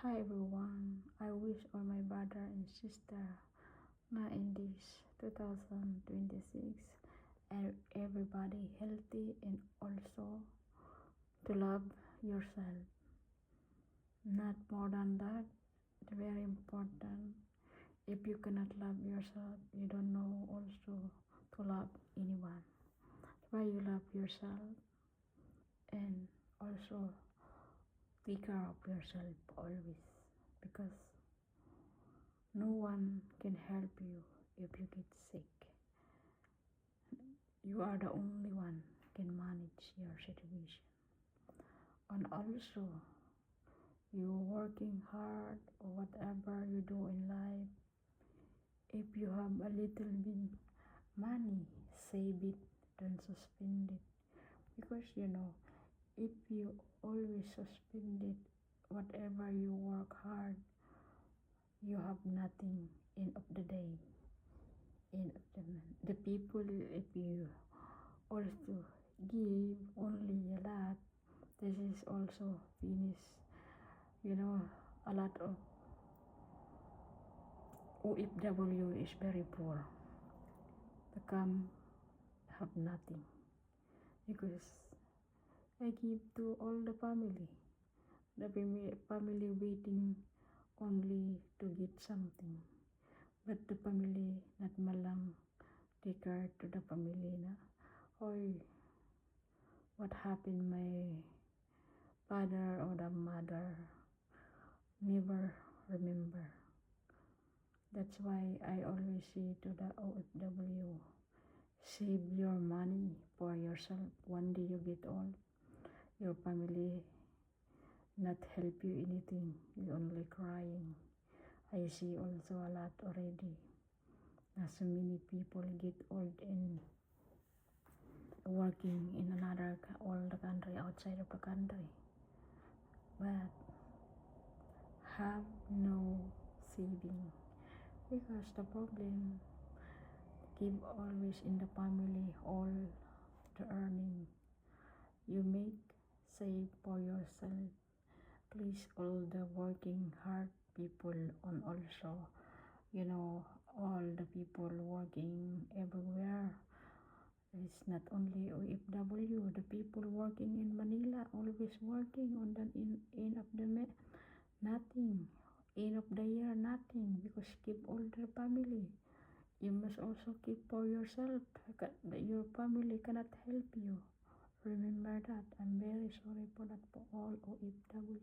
Hi everyone, I wish all my brother and sister na in this 2026 and everybody healthy and also to love yourself. Not more than that, very important. If you cannot love yourself, you don't know also to love anyone. Why you love yourself and also take care of yourself always because no one can help you if you get sick. You are the only one can manage your situation. And also, you working hard or whatever you do in life, if you have a little bit money, save it, don't suspend it. Because if you always suspend it, whatever you work hard, you have nothing end of the day. End of the people, if you also give only a lot, this is also finish. A lot of OFW is very poor. The come have nothing because I give to all the family. The family waiting only to get something, but the family not malang take care to the family na. Oy, what happened my father or the mother never remember. That's why I always say to the OFW, save your money for yourself. One day you get old, your family not help you anything. You only crying. I see also a lot already. So many people get old and working in another all the country outside of the country, but have no saving because the problem give always in the family all the earning you make. Save for yourself, please. All the working hard people on also all the people working everywhere. It's not only OFW, the people working in Manila always working on the end of the nothing, end of the year nothing, because keep all the family. You must also keep for yourself. Your family cannot help you. Remember that. I'm very sorry for that for all OFW.